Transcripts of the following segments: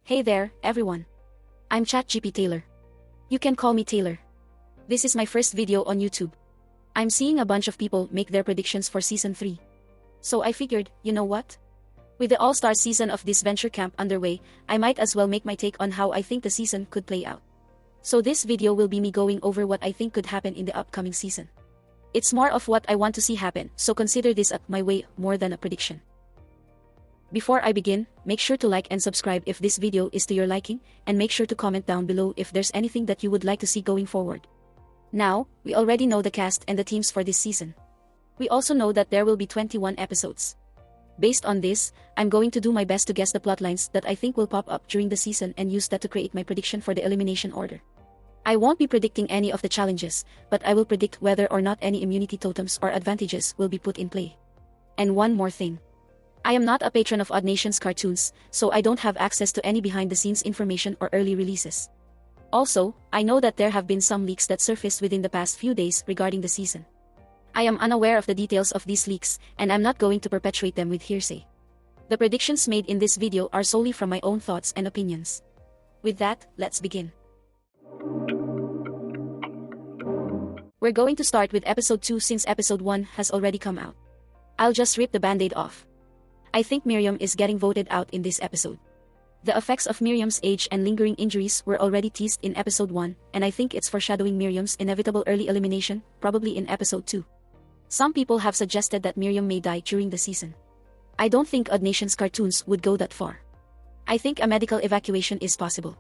Hey there, everyone. I'm ChatGPTaylor. You can call me Taylor. This is my first video on YouTube. I'm seeing a bunch of people make their predictions for Season 3. So I figured, you know what? With the all-star season of Disventure Camp underway, I might as well make my take on how I think the season could play out. So this video will be me going over what I think could happen in the upcoming season. It's more of what I want to see happen, so consider this up my way more than a prediction. Before I begin, make sure to like and subscribe if this video is to your liking, and make sure to comment down below if there's anything that you would like to see going forward. Now, we already know the cast and the teams for this season. We also know that there will be 21 episodes. Based on this, I'm going to do my best to guess the plotlines that I think will pop up during the season and use that to create my prediction for the elimination order. I won't be predicting any of the challenges, but I will predict whether or not any immunity totems or advantages will be put in play. And one more thing. I am not a patron of Odd Nations cartoons, so I don't have access to any behind-the-scenes information or early releases. Also, I know that there have been some leaks that surfaced within the past few days regarding the season. I am unaware of the details of these leaks, and I'm not going to perpetuate them with hearsay. The predictions made in this video are solely from my own thoughts and opinions. With that, let's begin. We're going to start with Episode 2 since Episode 1 has already come out. I'll just rip the band-aid off. I think Miriam is getting voted out in this episode. The effects of Miriam's age and lingering injuries were already teased in Episode 1, and I think it's foreshadowing Miriam's inevitable early elimination, probably in Episode 2. Some people have suggested that Miriam may die during the season. I don't think Odd Nations cartoons would go that far. I think a medical evacuation is possible.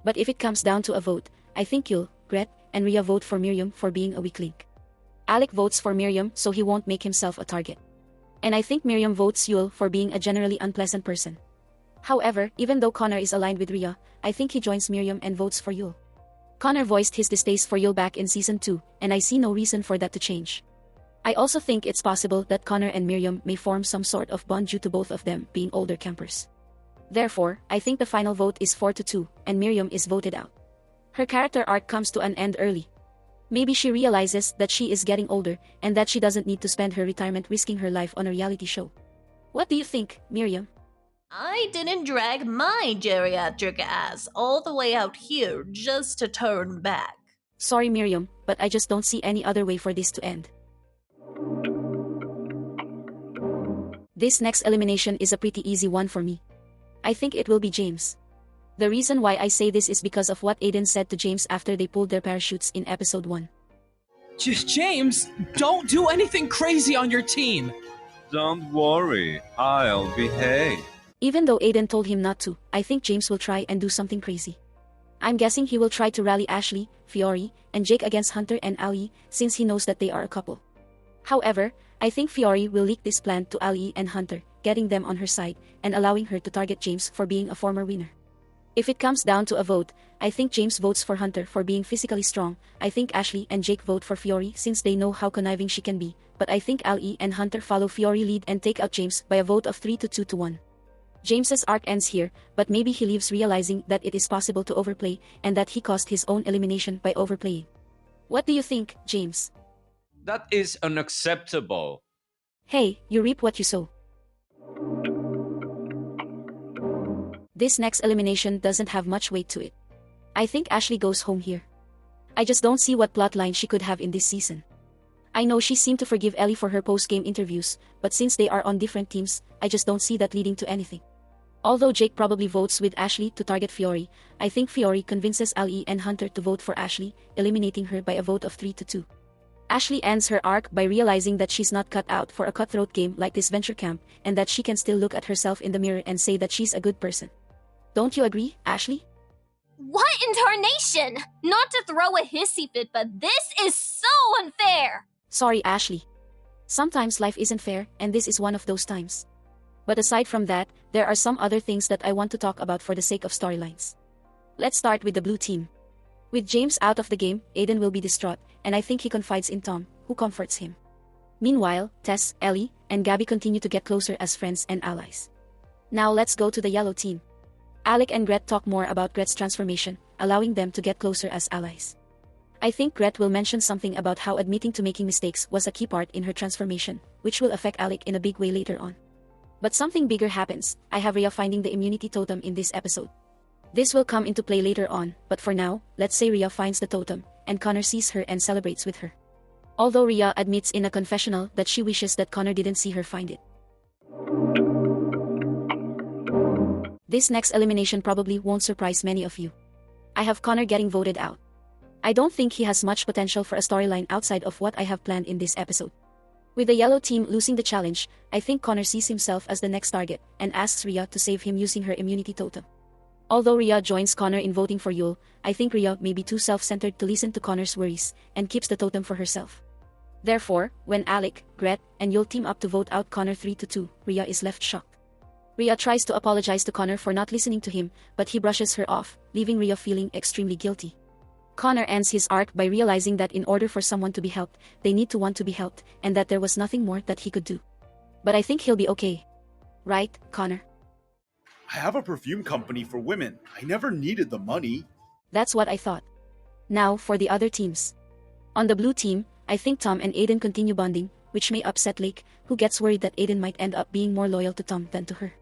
But if it comes down to a vote, I think Yul, Gret, and Rhea vote for Miriam for being a weak link. Alec votes for Miriam so he won't make himself a target. And I think Miriam votes Yul for being a generally unpleasant person. However, even though Connor is aligned with Rhea, I think he joins Miriam and votes for Yul. Connor voiced his distaste for Yul back in Season 2, and I see no reason for that to change. I also think it's possible that Connor and Miriam may form some sort of bond due to both of them being older campers. Therefore, I think the final vote is 4-2, and Miriam is voted out. Her character arc comes to an end early. Maybe she realizes that she is getting older, and that she doesn't need to spend her retirement risking her life on a reality show. What do you think, Miriam? I didn't drag my geriatric ass all the way out here just to turn back. Sorry, Miriam, but I just don't see any other way for this to end. This next elimination is a pretty easy one for me. I think it will be James. The reason why I say this is because of what Aiden said to James after they pulled their parachutes in Episode 1. James, don't do anything crazy on your team! Don't worry, I'll behave. Even though Aiden told him not to, I think James will try and do something crazy. I'm guessing he will try to rally Ashley, Fiore, and Jake against Hunter and Ali, since he knows that they are a couple. However, I think Fiore will leak this plan to Ali and Hunter, getting them on her side, and allowing her to target James for being a former winner. If it comes down to a vote, I think James votes for Hunter for being physically strong. I think Ashley and Jake vote for Fiore since they know how conniving she can be, but I think Ali and Hunter follow Fiore lead and take out James by a vote of 3-2-1. James's arc ends here, but maybe he leaves realizing that it is possible to overplay, and that he caused his own elimination by overplaying. What do you think, James? That is unacceptable. Hey, you reap what you sow. This next elimination doesn't have much weight to it. I think Ashley goes home here. I just don't see what plotline she could have in this season. I know she seemed to forgive Ellie for her post-game interviews, but since they are on different teams, I just don't see that leading to anything. Although Jake probably votes with Ashley to target Fiore, I think Fiore convinces Ali and Hunter to vote for Ashley, eliminating her by a vote of 3-2. Ashley ends her arc by realizing that she's not cut out for a cutthroat game like Disventure Camp, and that she can still look at herself in the mirror and say that she's a good person. Don't you agree, Ashley? What in tarnation? Not to throw a hissy fit, but this is so unfair! Sorry, Ashley. Sometimes life isn't fair, and this is one of those times. But aside from that, there are some other things that I want to talk about for the sake of storylines. Let's start with the blue team. With James out of the game, Aiden will be distraught, and I think he confides in Tom, who comforts him. Meanwhile, Tess, Ellie, and Gabby continue to get closer as friends and allies. Now let's go to the yellow team. Alec and Gret talk more about Gret's transformation, allowing them to get closer as allies. I think Gret will mention something about how admitting to making mistakes was a key part in her transformation, which will affect Alec in a big way later on. But something bigger happens. I have Rhea finding the immunity totem in this episode. This will come into play later on, but for now, let's say Rhea finds the totem, and Connor sees her and celebrates with her. Although Rhea admits in a confessional that she wishes that Connor didn't see her find it. This next elimination probably won't surprise many of you. I have Connor getting voted out. I don't think he has much potential for a storyline outside of what I have planned in this episode. With the yellow team losing the challenge, I think Connor sees himself as the next target and asks Rhea to save him using her immunity totem. Although Rhea joins Connor in voting for Yul, I think Rhea may be too self-centered to listen to Connor's worries and keeps the totem for herself. Therefore, when Alec, Gret, and Yul team up to vote out Connor 3-2, Rhea is left shocked. Rhea tries to apologize to Connor for not listening to him, but he brushes her off, leaving Rhea feeling extremely guilty. Connor ends his arc by realizing that in order for someone to be helped, they need to want to be helped, and that there was nothing more that he could do. But I think he'll be okay. Right, Connor? I have a perfume company for women. I never needed the money. That's what I thought. Now for the other teams. On the blue team, I think Tom and Aiden continue bonding, which may upset Lake, who gets worried that Aiden might end up being more loyal to Tom than to her.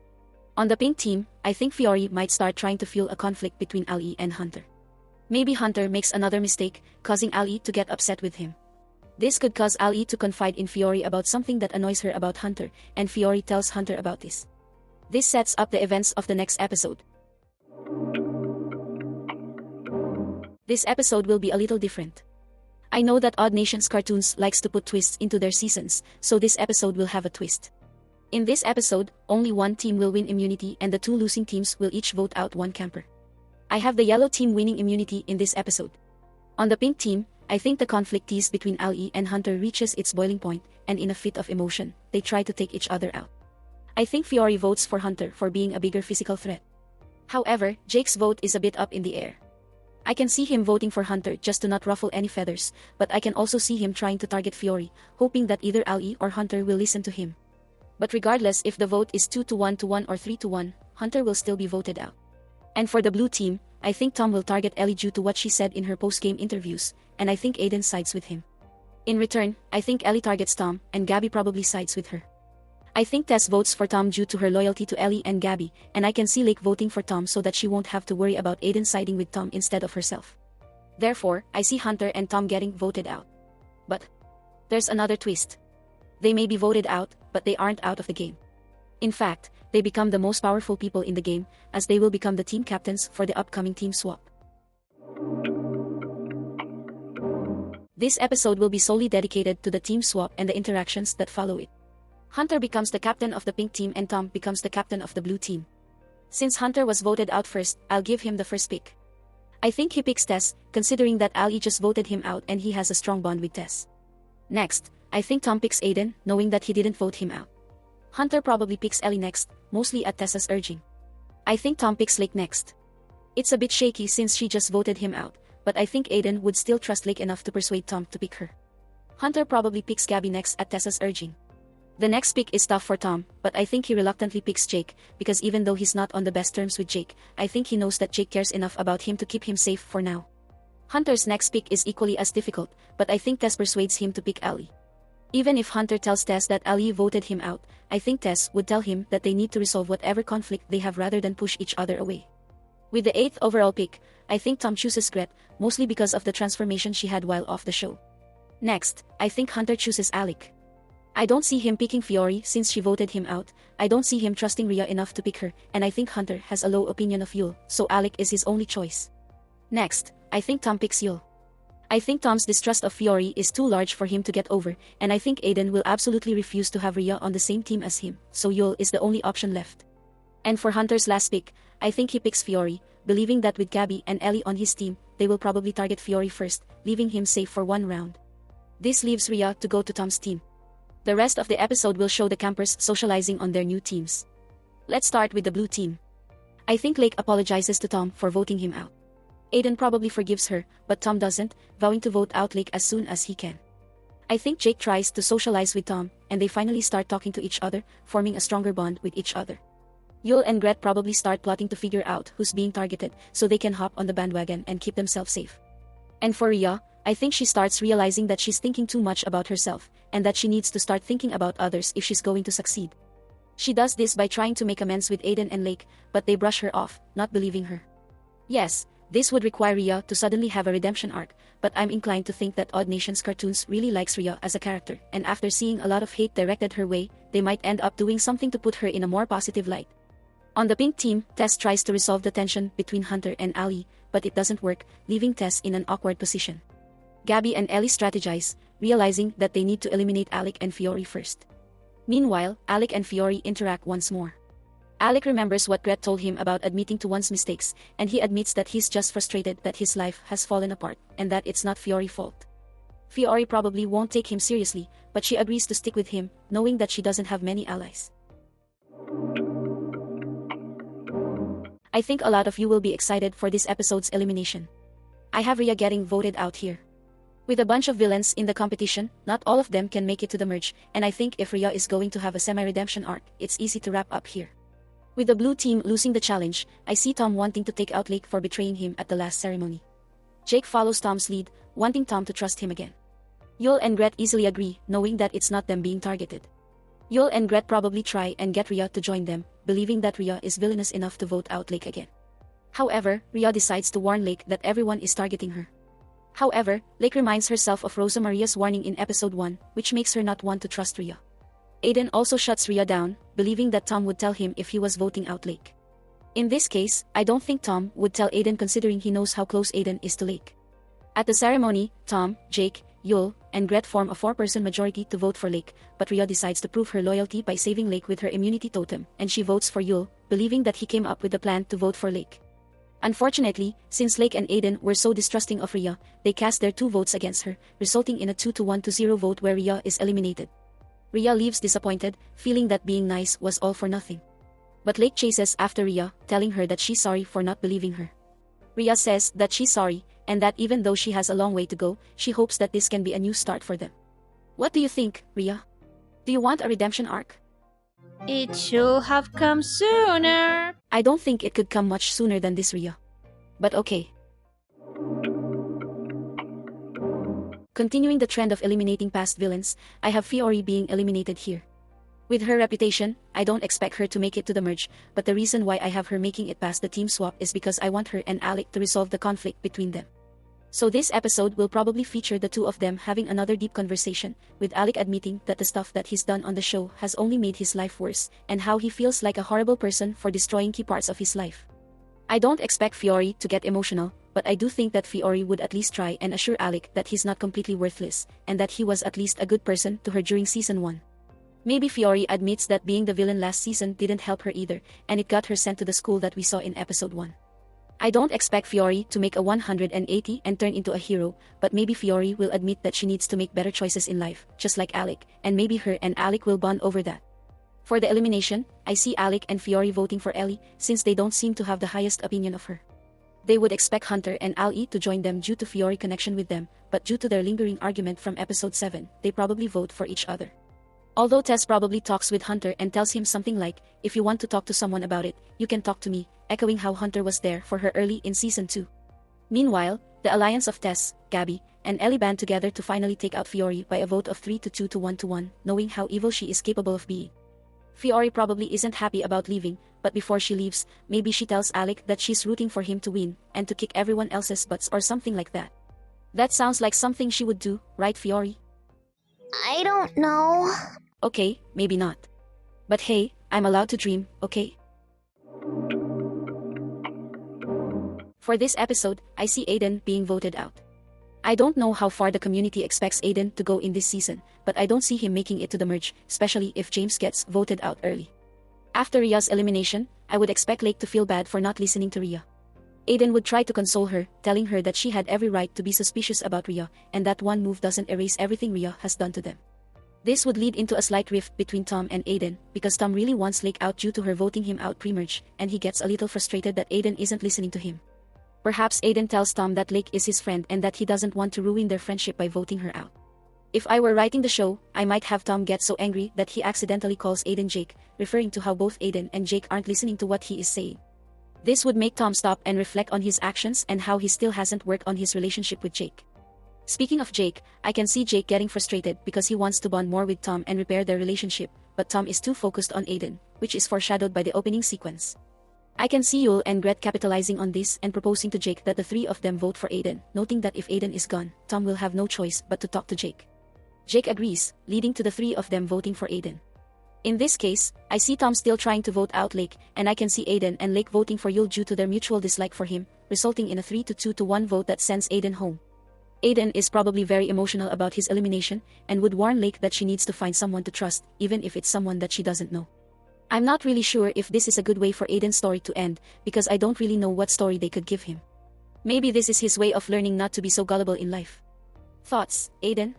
On the pink team, I think Fiore might start trying to fuel a conflict between Ali and Hunter. Maybe Hunter makes another mistake, causing Ali to get upset with him. This could cause Ali to confide in Fiore about something that annoys her about Hunter, and Fiore tells Hunter about this. This sets up the events of the next episode. This episode will be a little different. I know that Odd Nations cartoons likes to put twists into their seasons, so this episode will have a twist. In this episode, only one team will win immunity and the two losing teams will each vote out one camper. I have the yellow team winning immunity in this episode. On the pink team, I think the conflict teased between Ali and Hunter reaches its boiling point, and in a fit of emotion, they try to take each other out. I think Fiore votes for Hunter for being a bigger physical threat. However, Jake's vote is a bit up in the air. I can see him voting for Hunter just to not ruffle any feathers, but I can also see him trying to target Fiore, hoping that either Ali or Hunter will listen to him. But regardless if the vote is 2-1 or 3-1, Hunter will still be voted out. And for the blue team, I think Tom will target Ellie due to what she said in her post-game interviews, and I think Aiden sides with him. In return, I think Ellie targets Tom, and Gabby probably sides with her. I think Tess votes for Tom due to her loyalty to Ellie and Gabby, and I can see Lake voting for Tom so that she won't have to worry about Aiden siding with Tom instead of herself. Therefore, I see Hunter and Tom getting voted out. But there's another twist. They may be voted out, but they aren't out of the game. In fact, they become the most powerful people in the game, as they will become the team captains for the upcoming team swap. This episode will be solely dedicated to the team swap and the interactions that follow it. Hunter becomes the captain of the pink team and Tom becomes the captain of the blue team. Since Hunter was voted out first, I'll give him the first pick. I think he picks Tess, considering that Ali just voted him out and he has a strong bond with Tess. Next, I think Tom picks Aiden, knowing that he didn't vote him out. Hunter probably picks Ellie next, mostly at Tessa's urging. I think Tom picks Lake next. It's a bit shaky since she just voted him out, but I think Aiden would still trust Lake enough to persuade Tom to pick her. Hunter probably picks Gabby next at Tessa's urging. The next pick is tough for Tom, but I think he reluctantly picks Jake, because even though he's not on the best terms with Jake, I think he knows that Jake cares enough about him to keep him safe for now. Hunter's next pick is equally as difficult, but I think Tess persuades him to pick Ali. Even if Hunter tells Tess that Ali voted him out, I think Tess would tell him that they need to resolve whatever conflict they have rather than push each other away. With the 8th overall pick, I think Tom chooses Gret, mostly because of the transformation she had while off the show. Next, I think Hunter chooses Alec. I don't see him picking Fiore since she voted him out, I don't see him trusting Rhea enough to pick her, and I think Hunter has a low opinion of Yul, so Alec is his only choice. Next, I think Tom picks Yul. I think Tom's distrust of Fiore is too large for him to get over, and I think Aiden will absolutely refuse to have Rhea on the same team as him, so Yul is the only option left. And for Hunter's last pick, I think he picks Fiore, believing that with Gabby and Ellie on his team, they will probably target Fiore first, leaving him safe for one round. This leaves Rhea to go to Tom's team. The rest of the episode will show the campers socializing on their new teams. Let's start with the blue team. I think Lake apologizes to Tom for voting him out. Aiden probably forgives her, but Tom doesn't, vowing to vote out Lake as soon as he can. I think Jake tries to socialize with Tom, and they finally start talking to each other, forming a stronger bond with each other. Yul and Gret probably start plotting to figure out who's being targeted, so they can hop on the bandwagon and keep themselves safe. And for Rhea, I think she starts realizing that she's thinking too much about herself, and that she needs to start thinking about others if she's going to succeed. She does this by trying to make amends with Aiden and Lake, but they brush her off, not believing her. Yes, this would require Rhea to suddenly have a redemption arc, but I'm inclined to think that Odd Nations Cartoons really likes Rhea as a character, and after seeing a lot of hate directed her way, they might end up doing something to put her in a more positive light. On the pink team, Tess tries to resolve the tension between Hunter and Ali, but it doesn't work, leaving Tess in an awkward position. Gabby and Ellie strategize, realizing that they need to eliminate Alec and Fiore first. Meanwhile, Alec and Fiore interact once more. Alec remembers what Gret told him about admitting to one's mistakes, and he admits that he's just frustrated that his life has fallen apart, and that it's not Fiore's fault. Fiore probably won't take him seriously, but she agrees to stick with him, knowing that she doesn't have many allies. I think a lot of you will be excited for this episode's elimination. I have Rhea getting voted out here. With a bunch of villains in the competition, not all of them can make it to the merge, and I think if Rhea is going to have a semi-redemption arc, it's easy to wrap up here. With the blue team losing the challenge, I see Tom wanting to take out Lake for betraying him at the last ceremony. Jake follows Tom's lead, wanting Tom to trust him again. Yul and Gret easily agree, knowing that it's not them being targeted. Yul and Gret probably try and get Rhea to join them, believing that Rhea is villainous enough to vote out Lake again. However, Rhea decides to warn Lake that everyone is targeting her. However, Lake reminds herself of Rosa Maria's warning in episode 1, which makes her not want to trust Rhea. Aiden also shuts Rhea down, believing that Tom would tell him if he was voting out Lake. In this case, I don't think Tom would tell Aiden considering he knows how close Aiden is to Lake. At the ceremony, Tom, Jake, Yul, and Gret form a 4-person majority to vote for Lake, but Rhea decides to prove her loyalty by saving Lake with her immunity totem, and she votes for Yul, believing that he came up with the plan to vote for Lake. Unfortunately, since Lake and Aiden were so distrusting of Rhea, they cast their 2 votes against her, resulting in a 2-1-0 vote where Rhea is eliminated. Rhea leaves disappointed, feeling that being nice was all for nothing. But Lake chases after Rhea, telling her that she's sorry for not believing her. Rhea says that she's sorry, and that even though she has a long way to go, she hopes that this can be a new start for them. What do you think, Rhea? Do you want a redemption arc? It should have come sooner. I don't think it could come much sooner than this, Rhea. But okay. Continuing the trend of eliminating past villains, I have Fiore being eliminated here. With her reputation, I don't expect her to make it to the merge, but the reason why I have her making it past the team swap is because I want her and Alec to resolve the conflict between them. So this episode will probably feature the 2 of them having another deep conversation, with Alec admitting that the stuff that he's done on the show has only made his life worse, and how he feels like a horrible person for destroying key parts of his life. I don't expect Fiore to get emotional, but I do think that Fiore would at least try and assure Alec that he's not completely worthless, and that he was at least a good person to her during season 1. Maybe Fiore admits that being the villain last season didn't help her either, and it got her sent to the school that we saw in episode 1. I don't expect Fiore to make a 180 and turn into a hero, but maybe Fiore will admit that she needs to make better choices in life, just like Alec, and maybe her and Alec will bond over that. For the elimination, I see Alec and Fiore voting for Ellie, since they don't seem to have the highest opinion of her. They would expect Hunter and Ali to join them due to Fiore's connection with them, but due to their lingering argument from episode 7, they probably vote for each other. Although Tess probably talks with Hunter and tells him something like, "If you want to talk to someone about it, you can talk to me," echoing how Hunter was there for her early in season 2. Meanwhile, the alliance of Tess, Gabby, and Ellie band together to finally take out Fiore by a vote of 3-2 to 1-1, knowing how evil she is capable of being. Fiore probably isn't happy about leaving, but before she leaves, maybe she tells Alec that she's rooting for him to win, and to kick everyone else's butts or something like that. That sounds like something she would do, right, Fiore? I don't know. Okay, maybe not. But hey, I'm allowed to dream, okay? For this episode, I see Aiden being voted out. I don't know how far the community expects Aiden to go in this season, but I don't see him making it to the merge, especially if James gets voted out early. After Rhea's elimination, I would expect Lake to feel bad for not listening to Rhea. Aiden would try to console her, telling her that she had every right to be suspicious about Rhea, and that one move doesn't erase everything Rhea has done to them. This would lead into a slight rift between Tom and Aiden, because Tom really wants Lake out due to her voting him out pre-merge, and he gets a little frustrated that Aiden isn't listening to him. Perhaps Aiden tells Tom that Lake is his friend and that he doesn't want to ruin their friendship by voting her out. If I were writing the show, I might have Tom get so angry that he accidentally calls Aiden Jake, referring to how both Aiden and Jake aren't listening to what he is saying. This would make Tom stop and reflect on his actions and how he still hasn't worked on his relationship with Jake. Speaking of Jake, I can see Jake getting frustrated because he wants to bond more with Tom and repair their relationship, but Tom is too focused on Aiden, which is foreshadowed by the opening sequence. I can see Yul and Gret capitalizing on this and proposing to Jake that the three of them vote for Aiden, noting that if Aiden is gone, Tom will have no choice but to talk to Jake. Jake agrees, leading to the three of them voting for Aiden. In this case, I see Tom still trying to vote out Lake, and I can see Aiden and Lake voting for Yul due to their mutual dislike for him, resulting in a 3-2-1 vote that sends Aiden home. Aiden is probably very emotional about his elimination, and would warn Lake that she needs to find someone to trust, even if it's someone that she doesn't know. I'm not really sure if this is a good way for Aiden's story to end, because I don't really know what story they could give him. Maybe this is his way of learning not to be so gullible in life. Thoughts, Aiden?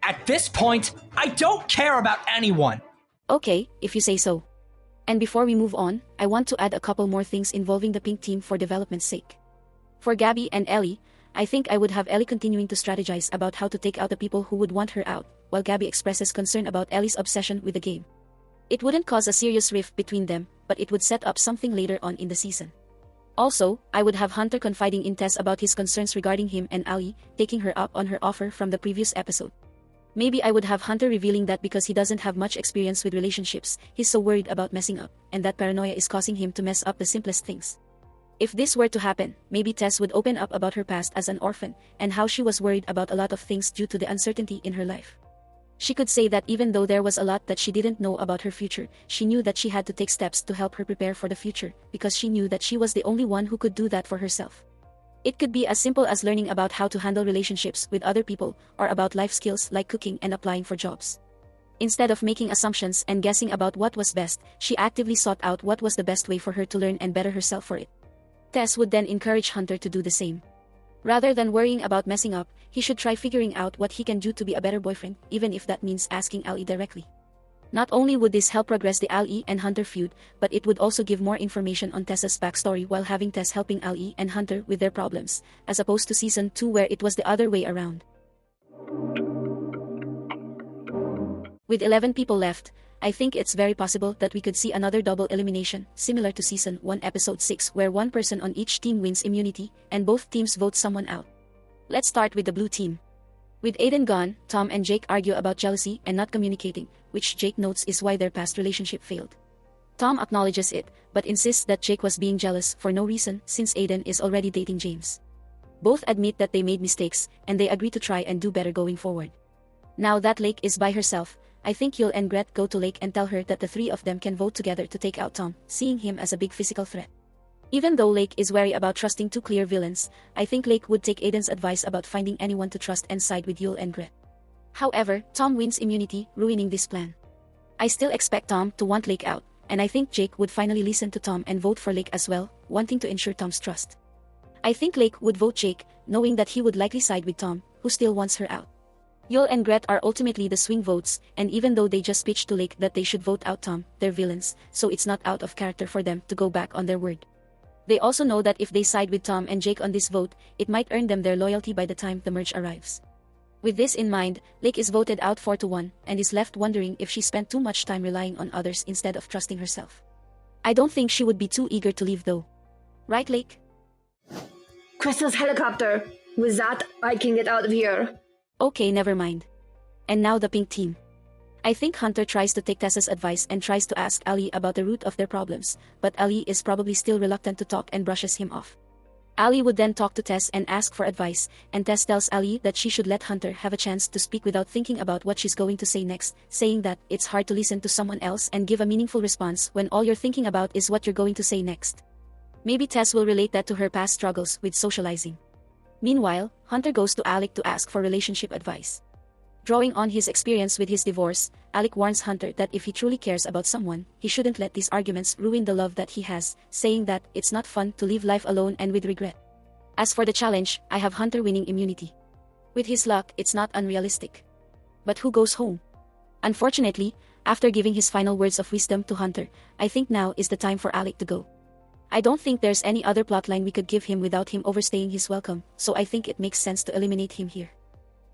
At this point, I don't care about anyone. Okay, if you say so. And before we move on, I want to add a couple more things involving the pink team for development's sake. For Gabby and Ellie, I think I would have Ellie continuing to strategize about how to take out the people who would want her out, while Gabby expresses concern about Ellie's obsession with the game. It wouldn't cause a serious rift between them, but it would set up something later on in the season. Also, I would have Hunter confiding in Tess about his concerns regarding him and Ellie, taking her up on her offer from the previous episode. Maybe I would have Hunter revealing that because he doesn't have much experience with relationships, he's so worried about messing up, and that paranoia is causing him to mess up the simplest things. If this were to happen, maybe Tess would open up about her past as an orphan, and how she was worried about a lot of things due to the uncertainty in her life. She could say that even though there was a lot that she didn't know about her future, she knew that she had to take steps to help her prepare for the future, because she knew that she was the only one who could do that for herself. It could be as simple as learning about how to handle relationships with other people, or about life skills like cooking and applying for jobs. Instead of making assumptions and guessing about what was best, she actively sought out what was the best way for her to learn and better herself for it. Tess would then encourage Hunter to do the same. Rather than worrying about messing up, he should try figuring out what he can do to be a better boyfriend, even if that means asking Ellie directly. Not only would this help progress the Ellie and Hunter feud, but it would also give more information on Tessa's backstory while having Tess helping Ellie and Hunter with their problems, as opposed to Season 2 where it was the other way around. With 11 people left, I think it's very possible that we could see another double elimination, similar to Season 1 Episode 6 where one person on each team wins immunity, and both teams vote someone out. Let's start with the blue team. With Aiden gone, Tom and Jake argue about jealousy and not communicating, which Jake notes is why their past relationship failed. Tom acknowledges it, but insists that Jake was being jealous for no reason since Aiden is already dating James. Both admit that they made mistakes, and they agree to try and do better going forward. Now that Lake is by herself, I think Yul and Gret go to Lake and tell her that the three of them can vote together to take out Tom, seeing him as a big physical threat. Even though Lake is wary about trusting two clear villains, I think Lake would take Aiden's advice about finding anyone to trust and side with Yul and Gret. However, Tom wins immunity, ruining this plan. I still expect Tom to want Lake out, and I think Jake would finally listen to Tom and vote for Lake as well, wanting to ensure Tom's trust. I think Lake would vote Jake, knowing that he would likely side with Tom, who still wants her out. Yul and Gret are ultimately the swing votes, and even though they just pitched to Lake that they should vote out Tom, they're villains, so it's not out of character for them to go back on their word. They also know that if they side with Tom and Jake on this vote, it might earn them their loyalty by the time the merge arrives. With this in mind, Lake is voted out 4-1, and is left wondering if she spent too much time relying on others instead of trusting herself. I don't think she would be too eager to leave though. Right, Lake? Crystal's helicopter. With that, I can get out of here. Okay, never mind. And now the pink team. I think Hunter tries to take Tessa's advice and tries to ask Ellie about the root of their problems, but Ellie is probably still reluctant to talk and brushes him off. Ellie would then talk to Tess and ask for advice, and Tess tells Ellie that she should let Hunter have a chance to speak without thinking about what she's going to say next, saying that it's hard to listen to someone else and give a meaningful response when all you're thinking about is what you're going to say next. Maybe Tess will relate that to her past struggles with socializing. Meanwhile, Hunter goes to Alec to ask for relationship advice. Drawing on his experience with his divorce, Alec warns Hunter that if he truly cares about someone, he shouldn't let these arguments ruin the love that he has, saying that it's not fun to live life alone and with regret. As for the challenge, I have Hunter winning immunity. With his luck, it's not unrealistic. But who goes home? Unfortunately, after giving his final words of wisdom to Hunter, I think now is the time for Alec to go. I don't think there's any other plotline we could give him without him overstaying his welcome, so I think it makes sense to eliminate him here.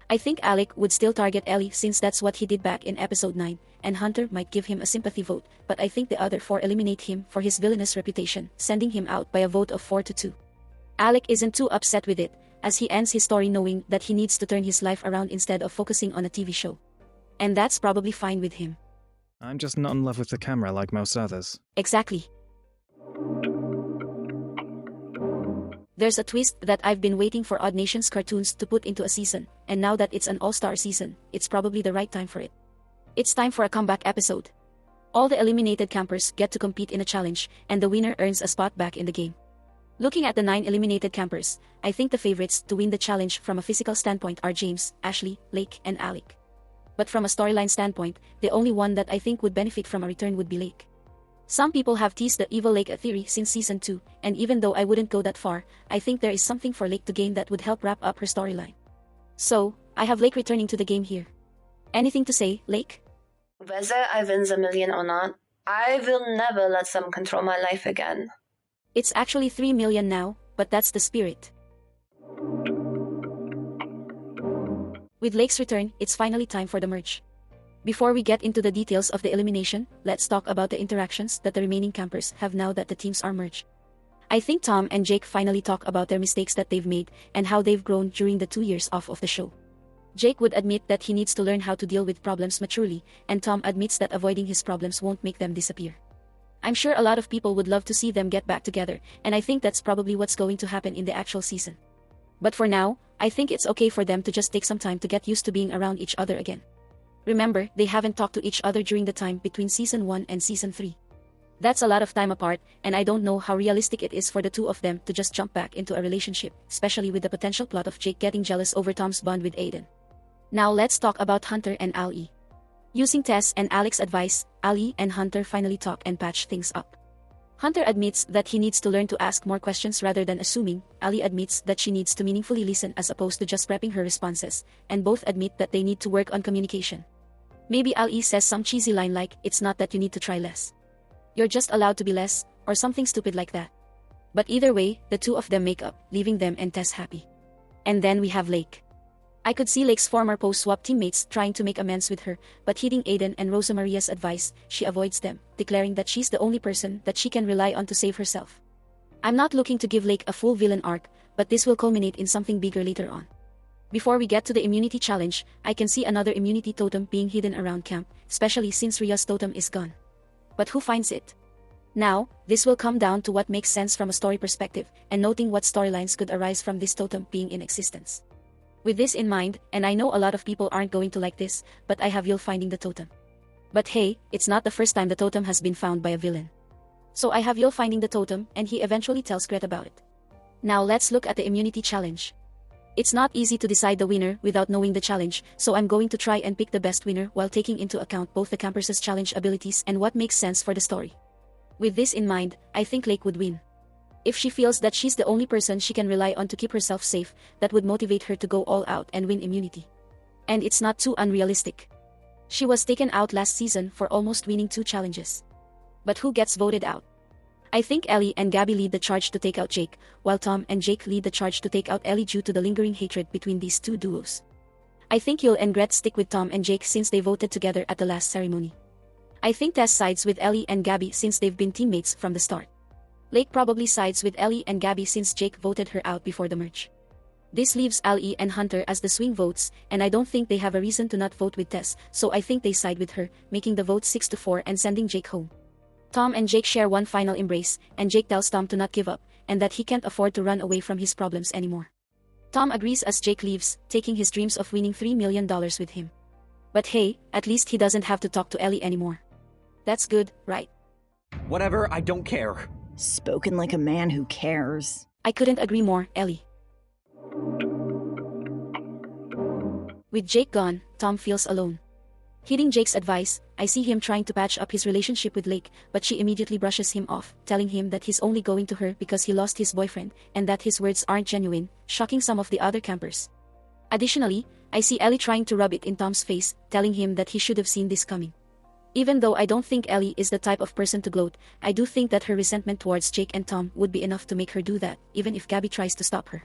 I think Alec would still target Ellie since that's what he did back in episode 9, and Hunter might give him a sympathy vote, but I think the other four eliminate him for his villainous reputation, sending him out by a vote of 4-2. Alec isn't too upset with it, as he ends his story knowing that he needs to turn his life around instead of focusing on a TV show. And that's probably fine with him. I'm just not in love with the camera like most others. Exactly. There's a twist that I've been waiting for Odd Nations cartoons to put into a season, and now that it's an all-star season, it's probably the right time for it. It's time for a comeback episode. All the eliminated campers get to compete in a challenge, and the winner earns a spot back in the game. Looking at the 9 eliminated campers, I think the favorites to win the challenge from a physical standpoint are James, Ashley, Lake, and Alec. But from a storyline standpoint, the only one that I think would benefit from a return would be Lake. Some people have teased the evil Lake theory since season 2, and even though I wouldn't go that far, I think there is something for Lake to gain that would help wrap up her storyline. So, I have Lake returning to the game here. Anything to say, Lake? Whether I win the million or not, I will never let them control my life again. It's actually 3 million now, but that's the spirit. With Lake's return, it's finally time for the merge. Before we get into the details of the elimination, let's talk about the interactions that the remaining campers have now that the teams are merged. I think Tom and Jake finally talk about their mistakes that they've made and how they've grown during the 2 years off of the show. Jake would admit that he needs to learn how to deal with problems maturely, and Tom admits that avoiding his problems won't make them disappear. I'm sure a lot of people would love to see them get back together, and I think that's probably what's going to happen in the actual season. But for now, I think it's okay for them to just take some time to get used to being around each other again. Remember, they haven't talked to each other during the time between Season 1 and Season 3. That's a lot of time apart, and I don't know how realistic it is for the two of them to just jump back into a relationship, especially with the potential plot of Jake getting jealous over Tom's bond with Aiden. Now let's talk about Hunter and Ali. Using Tess and Alec's advice, Ali and Hunter finally talk and patch things up. Hunter admits that he needs to learn to ask more questions rather than assuming. Ali admits that she needs to meaningfully listen as opposed to just prepping her responses, and both admit that they need to work on communication. Maybe Ali says some cheesy line like, "It's not that you need to try less. You're just allowed to be less," or something stupid like that. But either way, the two of them make up, leaving them and Tess happy. And then we have Lake. I could see Lake's former post-swap teammates trying to make amends with her, but heeding Aiden and Rosamaria's advice, she avoids them, declaring that she's the only person that she can rely on to save herself. I'm not looking to give Lake a full villain arc, but this will culminate in something bigger later on. Before we get to the immunity challenge, I can see another immunity totem being hidden around camp, especially since Ria's totem is gone. But who finds it? Now, this will come down to what makes sense from a story perspective, and noting what storylines could arise from this totem being in existence. With this in mind, and I know a lot of people aren't going to like this, but I have Yul finding the totem. But hey, it's not the first time the totem has been found by a villain. So I have Yul finding the totem, and he eventually tells Gret about it. Now let's look at the immunity challenge. It's not easy to decide the winner without knowing the challenge, so I'm going to try and pick the best winner while taking into account both the campers' challenge abilities and what makes sense for the story. With this in mind, I think Lake would win. If she feels that she's the only person she can rely on to keep herself safe, that would motivate her to go all out and win immunity. And it's not too unrealistic. She was taken out last season for almost winning 2 challenges. But who gets voted out? I think Ellie and Gabby lead the charge to take out Jake, while Tom and Jake lead the charge to take out Ellie due to the lingering hatred between these two duos. I think Yul and Gret stick with Tom and Jake since they voted together at the last ceremony. I think Tess sides with Ellie and Gabby since they've been teammates from the start. Lake probably sides with Ellie and Gabby since Jake voted her out before the merge. This leaves Ali and Hunter as the swing votes, and I don't think they have a reason to not vote with Tess, so I think they side with her, making the vote 6-4 and sending Jake home. Tom and Jake share one final embrace, and Jake tells Tom to not give up, and that he can't afford to run away from his problems anymore. Tom agrees as Jake leaves, taking his dreams of winning $3 million with him. But hey, at least he doesn't have to talk to Ellie anymore. That's good, right? Whatever, I don't care. Spoken like a man who cares. I couldn't agree more, Ellie. With Jake gone, Tom feels alone. Heeding Jake's advice, I see him trying to patch up his relationship with Lake, but she immediately brushes him off, telling him that he's only going to her because he lost his boyfriend, and that his words aren't genuine, shocking some of the other campers. Additionally, I see Ellie trying to rub it in Tom's face, telling him that he should have seen this coming. Even though I don't think Ellie is the type of person to gloat, I do think that her resentment towards Jake and Tom would be enough to make her do that, even if Gabby tries to stop her.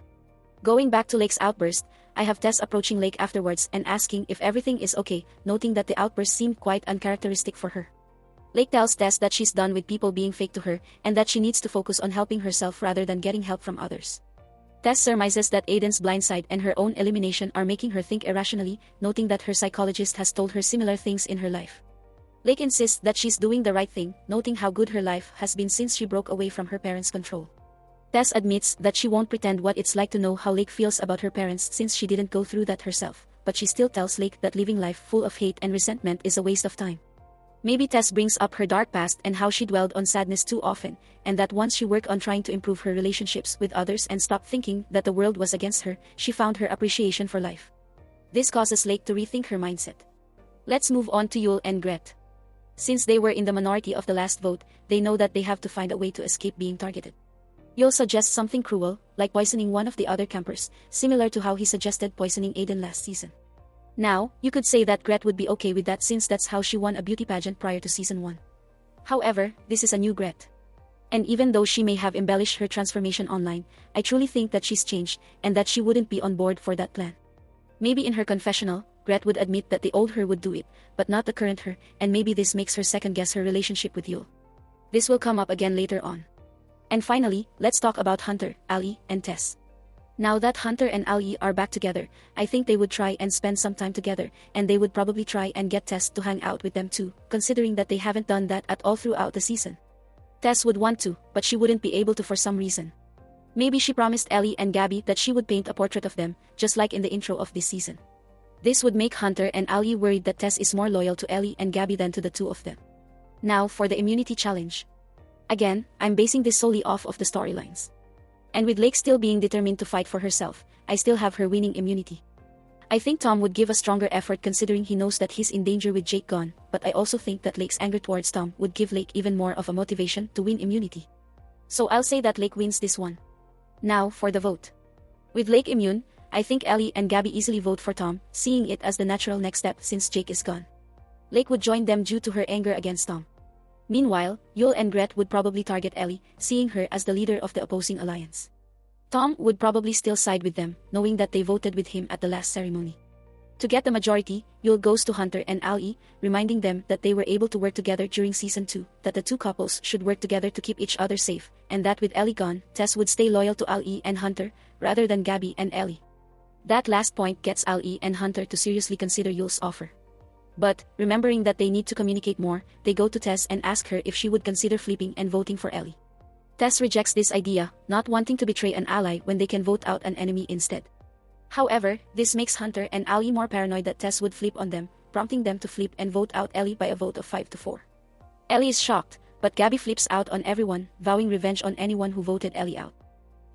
Going back to Lake's outburst, I have Tess approaching Lake afterwards and asking if everything is okay, noting that the outburst seemed quite uncharacteristic for her. Lake tells Tess that she's done with people being fake to her, and that she needs to focus on helping herself rather than getting help from others. Tess surmises that Aiden's blindside and her own elimination are making her think irrationally, noting that her psychologist has told her similar things in her life. Lake insists that she's doing the right thing, noting how good her life has been since she broke away from her parents' control. Tess admits that she won't pretend what it's like to know how Lake feels about her parents since she didn't go through that herself, but she still tells Lake that living life full of hate and resentment is a waste of time. Maybe Tess brings up her dark past and how she dwelled on sadness too often, and that once she worked on trying to improve her relationships with others and stopped thinking that the world was against her, she found her appreciation for life. This causes Lake to rethink her mindset. Let's move on to Yul and Gret. Since they were in the minority of the last vote, they know that they have to find a way to escape being targeted. Yul suggests something cruel, like poisoning one of the other campers, similar to how he suggested poisoning Aiden last season. Now, you could say that Gret would be okay with that since that's how she won a beauty pageant prior to season 1. However, this is a new Gret. And even though she may have embellished her transformation online, I truly think that she's changed, and that she wouldn't be on board for that plan. Maybe in her confessional, Gret would admit that the old her would do it, but not the current her, and maybe this makes her second-guess her relationship with Yul. This will come up again later on. And finally, let's talk about Hunter, Ali, and Tess. Now that Hunter and Ali are back together, I think they would try and spend some time together, and they would probably try and get Tess to hang out with them too, considering that they haven't done that at all throughout the season. Tess would want to, but she wouldn't be able to for some reason. Maybe she promised Ellie and Gabby that she would paint a portrait of them, just like in the intro of this season. This would make Hunter and Ali worried that Tess is more loyal to Ellie and Gabby than to the two of them. Now for the immunity challenge. Again, I'm basing this solely off of the storylines. And with Lake still being determined to fight for herself, I still have her winning immunity. I think Tom would give a stronger effort considering he knows that he's in danger with Jake gone, but I also think that Lake's anger towards Tom would give Lake even more of a motivation to win immunity. So I'll say that Lake wins this one. Now for the vote. With Lake immune, I think Ellie and Gabby easily vote for Tom, seeing it as the natural next step since Jake is gone. Lake would join them due to her anger against Tom. Meanwhile, Yul and Gret would probably target Ellie, seeing her as the leader of the opposing alliance. Tom would probably still side with them, knowing that they voted with him at the last ceremony. To get the majority, Yul goes to Hunter and Ali, reminding them that they were able to work together during season 2, that the two couples should work together to keep each other safe, and that with Ellie gone, Tess would stay loyal to Ali and Hunter, rather than Gabby and Ellie. That last point gets Ali and Hunter to seriously consider Yul's offer. But, remembering that they need to communicate more, they go to Tess and ask her if she would consider flipping and voting for Ellie. Tess rejects this idea, not wanting to betray an ally when they can vote out an enemy instead. However, this makes Hunter and Ali more paranoid that Tess would flip on them, prompting them to flip and vote out Ellie by a vote of 5-4. Ellie is shocked, but Gabby flips out on everyone, vowing revenge on anyone who voted Ellie out.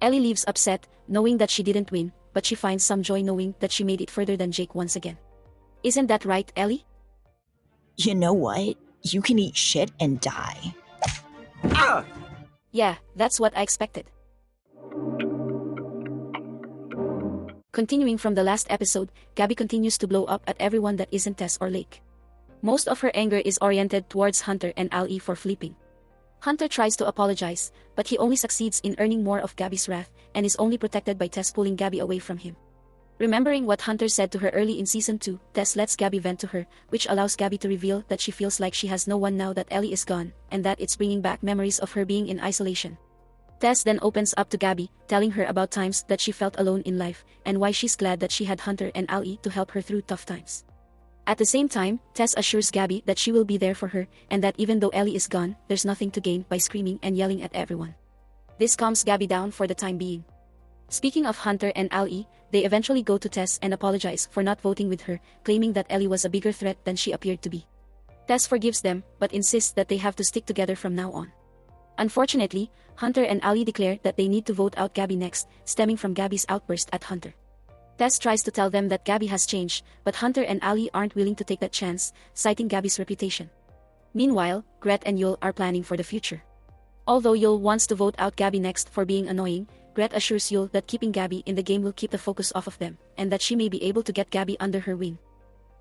Ellie leaves upset, knowing that she didn't win, but she finds some joy knowing that she made it further than Jake once again. Isn't that right, Ellie? You know what? You can eat shit and die. Ah! Yeah, that's what I expected. Continuing from the last episode, Gabby continues to blow up at everyone that isn't Tess or Lake. Most of her anger is oriented towards Hunter and Ali for flipping. Hunter tries to apologize, but he only succeeds in earning more of Gabby's wrath, and is only protected by Tess pulling Gabby away from him. Remembering what Hunter said to her early in season 2, Tess lets Gabby vent to her, which allows Gabby to reveal that she feels like she has no one now that Ellie is gone, and that it's bringing back memories of her being in isolation. Tess then opens up to Gabby, telling her about times that she felt alone in life, and why she's glad that she had Hunter and Ali to help her through tough times. At the same time, Tess assures Gabby that she will be there for her, and that even though Ellie is gone, there's nothing to gain by screaming and yelling at everyone. This calms Gabby down for the time being. Speaking of Hunter and Ali, they eventually go to Tess and apologize for not voting with her, claiming that Ellie was a bigger threat than she appeared to be. Tess forgives them, but insists that they have to stick together from now on. Unfortunately, Hunter and Ali declare that they need to vote out Gabby next, stemming from Gabby's outburst at Hunter. Tess tries to tell them that Gabby has changed, but Hunter and Ali aren't willing to take that chance, citing Gabby's reputation. Meanwhile, Gret and Yul are planning for the future. Although Yul wants to vote out Gabby next for being annoying, Gret assures Yul that keeping Gabby in the game will keep the focus off of them, and that she may be able to get Gabby under her wing.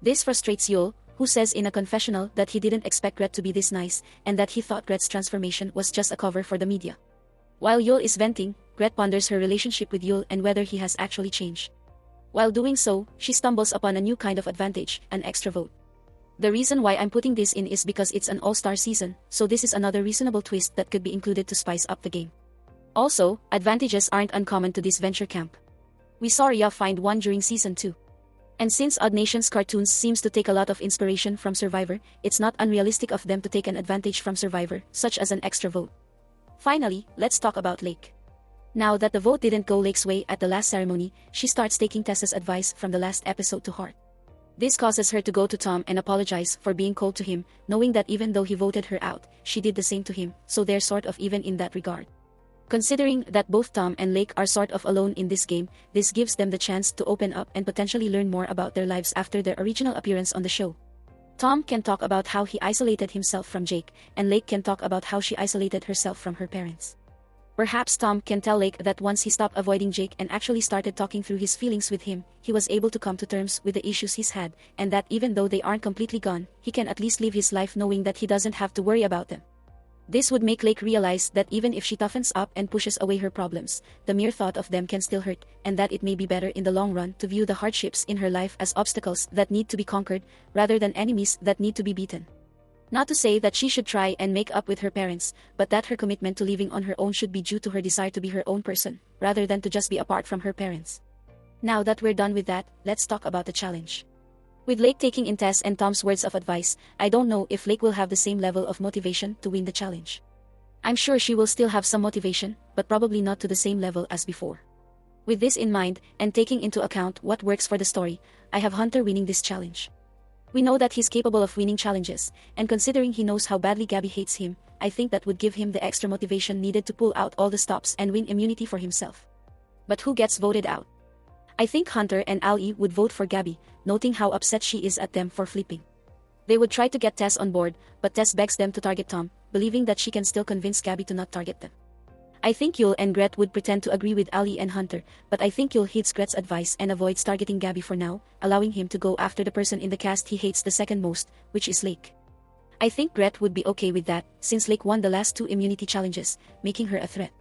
This frustrates Yul, who says in a confessional that he didn't expect Gret to be this nice, and that he thought Gret's transformation was just a cover for the media. While Yul is venting, Gret ponders her relationship with Yul and whether he has actually changed. While doing so, she stumbles upon a new kind of advantage, an extra vote. The reason why I'm putting this in is because it's an all-star season, so this is another reasonable twist that could be included to spice up the game. Also, advantages aren't uncommon to Disventure Camp. We saw Rhea find one during season 2. And since Odd Nation's cartoons seems to take a lot of inspiration from Survivor, it's not unrealistic of them to take an advantage from Survivor, such as an extra vote. Finally, let's talk about Lake. Now that the vote didn't go Lake's way at the last ceremony, she starts taking Tessa's advice from the last episode to heart. This causes her to go to Tom and apologize for being cold to him, knowing that even though he voted her out, she did the same to him, so they're sort of even in that regard. Considering that both Tom and Lake are sort of alone in this game, this gives them the chance to open up and potentially learn more about their lives after their original appearance on the show. Tom can talk about how he isolated himself from Jake, and Lake can talk about how she isolated herself from her parents. Perhaps Tom can tell Lake that once he stopped avoiding Jake and actually started talking through his feelings with him, he was able to come to terms with the issues he's had, and that even though they aren't completely gone, he can at least live his life knowing that he doesn't have to worry about them. This would make Lake realize that even if she toughens up and pushes away her problems, the mere thought of them can still hurt, and that it may be better in the long run to view the hardships in her life as obstacles that need to be conquered, rather than enemies that need to be beaten. Not to say that she should try and make up with her parents, but that her commitment to living on her own should be due to her desire to be her own person, rather than to just be apart from her parents. Now that we're done with that, let's talk about the challenge. With Lake taking in Tess and Tom's words of advice, I don't know if Lake will have the same level of motivation to win the challenge. I'm sure she will still have some motivation, but probably not to the same level as before. With this in mind, and taking into account what works for the story, I have Hunter winning this challenge. We know that he's capable of winning challenges, and considering he knows how badly Gabby hates him, I think that would give him the extra motivation needed to pull out all the stops and win immunity for himself. But who gets voted out? I think Hunter and Ali would vote for Gabby, noting how upset she is at them for flipping. They would try to get Tess on board, but Tess begs them to target Tom, believing that she can still convince Gabby to not target them. I think Yul and Gret would pretend to agree with Ali and Hunter, but I think Yul heeds Gret's advice and avoids targeting Gabby for now, allowing him to go after the person in the cast he hates the second most, which is Lake. I think Gret would be okay with that, since Lake won the last 2 immunity challenges, making her a threat.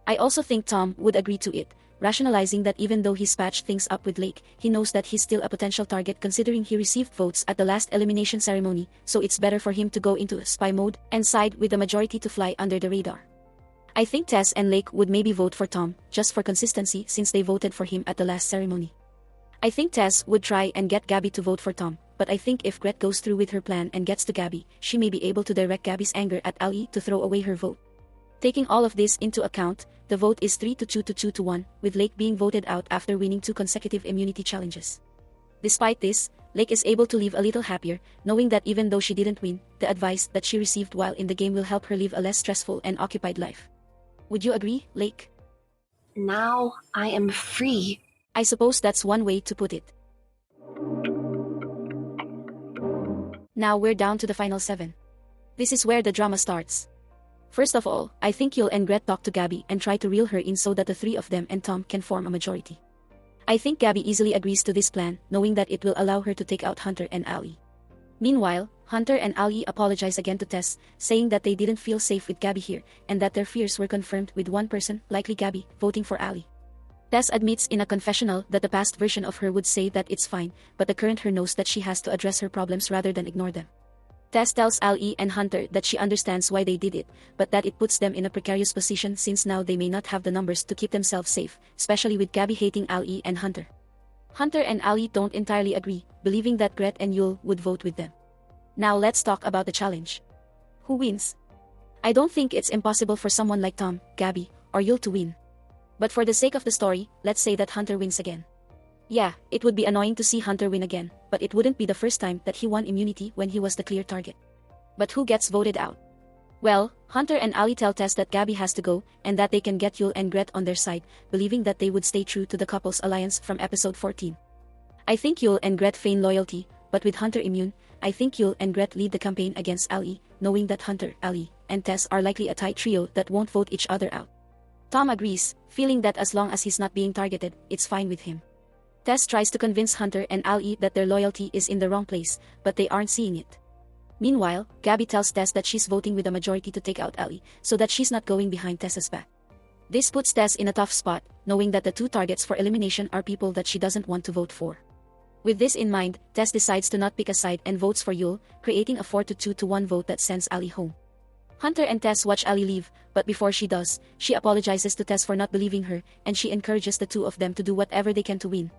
I also think Tom would agree to it, rationalizing that even though he's patched things up with Lake, he knows that he's still a potential target considering he received votes at the last elimination ceremony, so it's better for him to go into spy mode and side with the majority to fly under the radar. I think Tess and Lake would maybe vote for Tom, just for consistency since they voted for him at the last ceremony. I think Tess would try and get Gabby to vote for Tom, but I think if Gret goes through with her plan and gets to Gabby, she may be able to direct Gabby's anger at Ali to throw away her vote. Taking all of this into account, the vote is 3-2 to 2-1, with Lake being voted out after winning 2 consecutive immunity challenges. Despite this, Lake is able to live a little happier, knowing that even though she didn't win, the advice that she received while in the game will help her live a less stressful and occupied life. Would you agree, Lake? Now I am free. I suppose that's one way to put it. Now we're down to the final 7. This is where the drama starts. First of all, I think Yul and Gret talk to Gabby and try to reel her in so that the 3 of them and Tom can form a majority. I think Gabby easily agrees to this plan, knowing that it will allow her to take out Hunter and Ali. Meanwhile, Hunter and Ali apologize again to Tess, saying that they didn't feel safe with Gabby here, and that their fears were confirmed with one person, likely Gabby, voting for Ali. Tess admits in a confessional that the past version of her would say that it's fine, but the current her knows that she has to address her problems rather than ignore them. Tess tells Ali and Hunter that she understands why they did it, but that it puts them in a precarious position since now they may not have the numbers to keep themselves safe, especially with Gabby hating Ali and Hunter. Hunter and Ali don't entirely agree, believing that Gret and Yul would vote with them. Now let's talk about the challenge. Who wins? I don't think it's impossible for someone like Tom, Gabby, or Yul to win. But for the sake of the story, let's say that Hunter wins again. Yeah, it would be annoying to see Hunter win again, but it wouldn't be the first time that he won immunity when he was the clear target. But who gets voted out? Well, Hunter and Ali tell Tess that Gabby has to go, and that they can get Yul and Gret on their side, believing that they would stay true to the couple's alliance from episode 14. I think Yul and Gret feign loyalty, but with Hunter immune, I think Yul and Gret lead the campaign against Ali, knowing that Hunter, Ali, and Tess are likely a tight trio that won't vote each other out. Tom agrees, feeling that as long as he's not being targeted, it's fine with him. Tess tries to convince Hunter and Ali that their loyalty is in the wrong place, but they aren't seeing it. Meanwhile, Gabby tells Tess that she's voting with a majority to take out Ali, so that she's not going behind Tess's back. This puts Tess in a tough spot, knowing that the 2 targets for elimination are people that she doesn't want to vote for. With this in mind, Tess decides to not pick a side and votes for Yul, creating a 4-2 vote that sends Ali home. Hunter and Tess watch Ali leave, but before she does, she apologizes to Tess for not believing her, and she encourages the 2 of them to do whatever they can to win.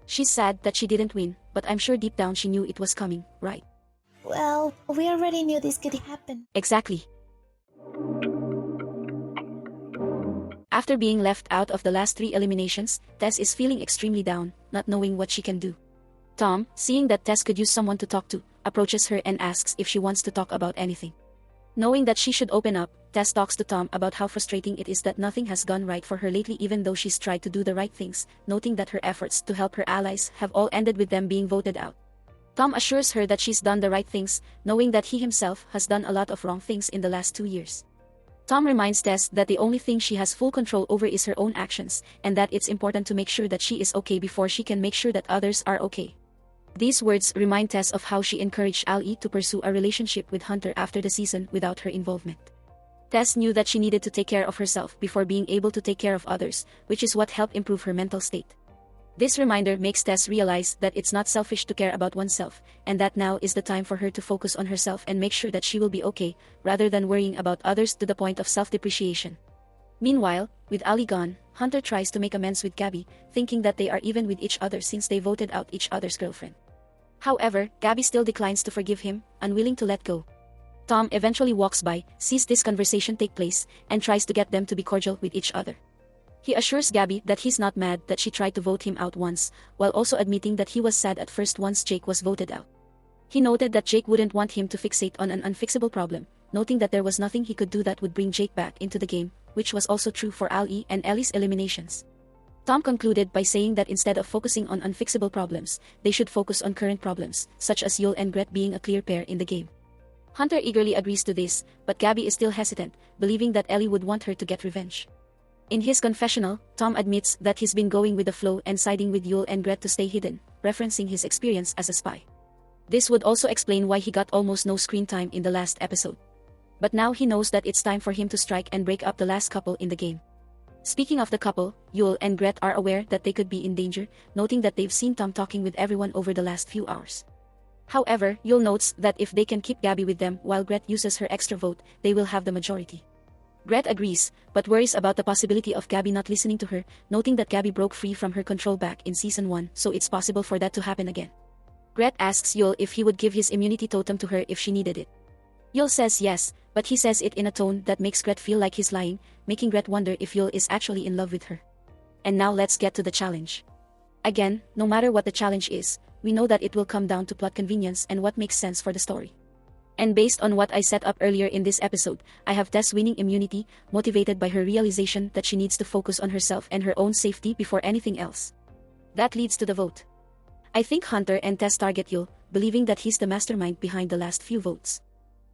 She's sad that she didn't win, but I'm sure deep down she knew it was coming, right? Well, we already knew this could happen. Exactly. After being left out of the last 3 eliminations, Tess is feeling extremely down, not knowing what she can do. Tom, seeing that Tess could use someone to talk to, approaches her and asks if she wants to talk about anything. Knowing that she should open up, Tess talks to Tom about how frustrating it is that nothing has gone right for her lately even though she's tried to do the right things, noting that her efforts to help her allies have all ended with them being voted out. Tom assures her that she's done the right things, knowing that he himself has done a lot of wrong things in the last 2 years. Tom reminds Tess that the only thing she has full control over is her own actions, and that it's important to make sure that she is okay before she can make sure that others are okay. These words remind Tess of how she encouraged Ali to pursue a relationship with Hunter after the season without her involvement. Tess knew that she needed to take care of herself before being able to take care of others, which is what helped improve her mental state. This reminder makes Tess realize that it's not selfish to care about oneself, and that now is the time for her to focus on herself and make sure that she will be okay, rather than worrying about others to the point of self-depreciation. Meanwhile, with Ali gone, Hunter tries to make amends with Gabby, thinking that they are even with each other since they voted out each other's girlfriend. However, Gabby still declines to forgive him, unwilling to let go. Tom eventually walks by, sees this conversation take place, and tries to get them to be cordial with each other. He assures Gabby that he's not mad that she tried to vote him out once, while also admitting that he was sad at first once Jake was voted out. He noted that Jake wouldn't want him to fixate on an unfixable problem, noting that there was nothing he could do that would bring Jake back into the game, which was also true for Ali and Ellie's eliminations. Tom concluded by saying that instead of focusing on unfixable problems, they should focus on current problems, such as Yul and Gret being a clear pair in the game. Hunter eagerly agrees to this, but Gabby is still hesitant, believing that Ellie would want her to get revenge. In his confessional, Tom admits that he's been going with the flow and siding with Yul and Gret to stay hidden, referencing his experience as a spy. This would also explain why he got almost no screen time in the last episode. But now he knows that it's time for him to strike and break up the last couple in the game. Speaking of the couple, Yul and Gret are aware that they could be in danger, noting that they've seen Tom talking with everyone over the last few hours. However, Yul notes that if they can keep Gabby with them while Gret uses her extra vote, they will have the majority. Gret agrees, but worries about the possibility of Gabby not listening to her, noting that Gabby broke free from her control back in Season 1, so it's possible for that to happen again. Gret asks Yul if he would give his immunity totem to her if she needed it. Yul says yes, but he says it in a tone that makes Gret feel like he's lying, making Gret wonder if Yul is actually in love with her. And now let's get to the challenge. Again, no matter what the challenge is, we know that it will come down to plot convenience and what makes sense for the story. And based on what I set up earlier in this episode, I have Tess winning immunity, motivated by her realization that she needs to focus on herself and her own safety before anything else. That leads to the vote. I think Hunter and Tess target Yul, believing that he's the mastermind behind the last few votes.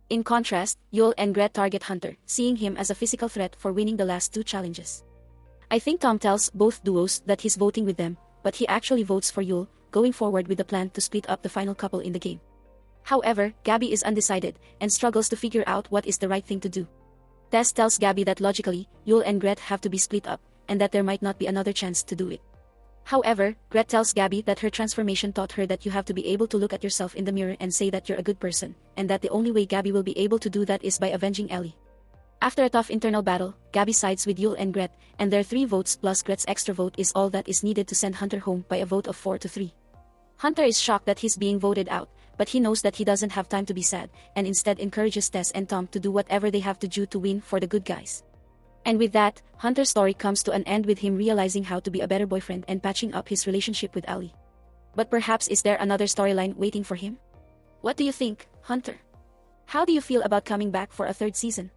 In contrast, Yul and Gret target Hunter, seeing him as a physical threat for winning the last 2 challenges. I think Tom tells both duos that he's voting with them, but he actually votes for Yul, going forward with the plan to split up the final couple in the game. However, Gabby is undecided, and struggles to figure out what is the right thing to do. Tess tells Gabby that logically, Yul and Gret have to be split up, and that there might not be another chance to do it. However, Gret tells Gabby that her transformation taught her that you have to be able to look at yourself in the mirror and say that you're a good person, and that the only way Gabby will be able to do that is by avenging Ellie. After a tough internal battle, Gabby sides with Yul and Gret, and their 3 votes plus Gret's extra vote is all that is needed to send Hunter home by a vote of 4-3. Hunter is shocked that he's being voted out, but he knows that he doesn't have time to be sad, and instead encourages Tess and Tom to do whatever they have to do to win for the good guys. And with that, Hunter's story comes to an end with him realizing how to be a better boyfriend and patching up his relationship with Ali. But perhaps is there another storyline waiting for him? What do you think, Hunter? How do you feel about coming back for a 3rd season?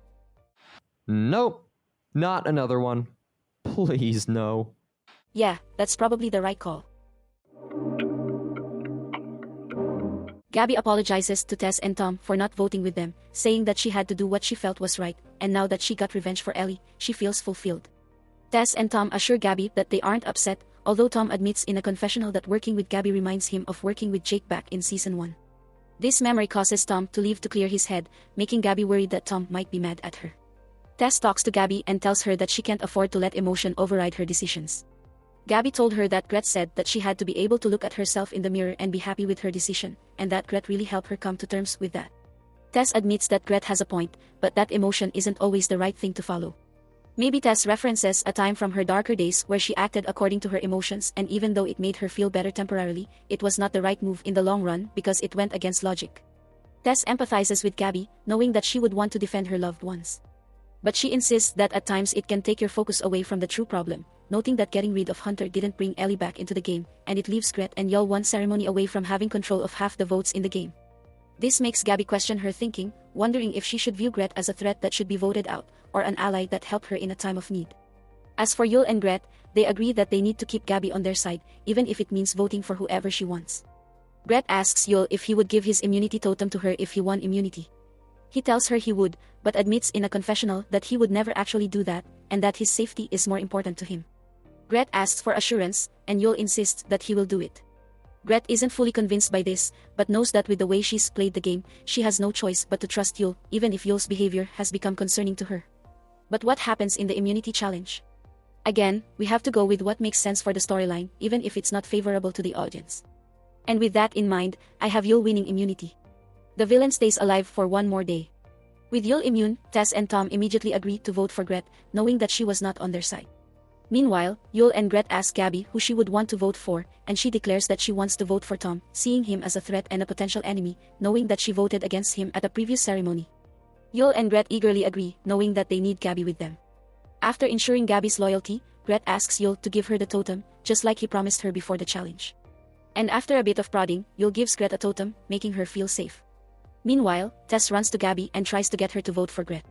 Nope. Not another one. Please, no. Yeah, that's probably the right call. Gabby apologizes to Tess and Tom for not voting with them, saying that she had to do what she felt was right, and now that she got revenge for Ellie, she feels fulfilled. Tess and Tom assure Gabby that they aren't upset, although Tom admits in a confessional that working with Gabby reminds him of working with Jake back in Season 1. This memory causes Tom to leave to clear his head, making Gabby worried that Tom might be mad at her. Tess talks to Gabby and tells her that she can't afford to let emotion override her decisions. Gabby told her that Gret said that she had to be able to look at herself in the mirror and be happy with her decision, and that Gret really helped her come to terms with that. Tess admits that Gret has a point, but that emotion isn't always the right thing to follow. Maybe Tess references a time from her darker days where she acted according to her emotions, and even though it made her feel better temporarily, it was not the right move in the long run because it went against logic. Tess empathizes with Gabby, knowing that she would want to defend her loved ones. But she insists that at times it can take your focus away from the true problem, noting that getting rid of Hunter didn't bring Ellie back into the game, and it leaves Gret and Yul one ceremony away from having control of half the votes in the game. This makes Gabby question her thinking, wondering if she should view Gret as a threat that should be voted out, or an ally that helped her in a time of need. As for Yul and Gret, they agree that they need to keep Gabby on their side, even if it means voting for whoever she wants. Gret asks Yul if he would give his immunity totem to her if he won immunity. He tells her he would, but admits in a confessional that he would never actually do that, and that his safety is more important to him. Gret asks for assurance, and Yul insists that he will do it. Gret isn't fully convinced by this, but knows that with the way she's played the game, she has no choice but to trust Yul, even if Yul's behavior has become concerning to her. But what happens in the immunity challenge? Again, we have to go with what makes sense for the storyline, even if it's not favorable to the audience. And with that in mind, I have Yul winning immunity. The villain stays alive for one more day. With Yul immune, Tess and Tom immediately agree to vote for Gret, knowing that she was not on their side. Meanwhile, Yul and Gret ask Gabby who she would want to vote for, and she declares that she wants to vote for Tom, seeing him as a threat and a potential enemy, knowing that she voted against him at a previous ceremony. Yul and Gret eagerly agree, knowing that they need Gabby with them. After ensuring Gabby's loyalty, Gret asks Yul to give her the totem, just like he promised her before the challenge. And after a bit of prodding, Yul gives Gret a totem, making her feel safe. Meanwhile, Tess runs to Gabby and tries to get her to vote for Gret.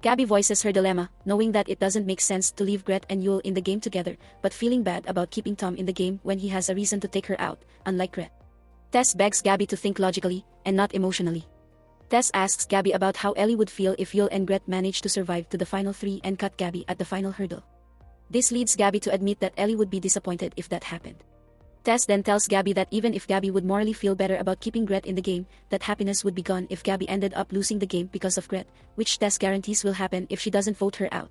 Gabby voices her dilemma, knowing that it doesn't make sense to leave Gret and Yul in the game together, but feeling bad about keeping Tom in the game when he has a reason to take her out, unlike Gret. Tess begs Gabby to think logically, and not emotionally. Tess asks Gabby about how Ellie would feel if Yul and Gret managed to survive to the final 3 and cut Gabby at the final hurdle. This leads Gabby to admit that Ellie would be disappointed if that happened. Tess then tells Gabby that even if Gabby would morally feel better about keeping Gret in the game, that happiness would be gone if Gabby ended up losing the game because of Gret, which Tess guarantees will happen if she doesn't vote her out.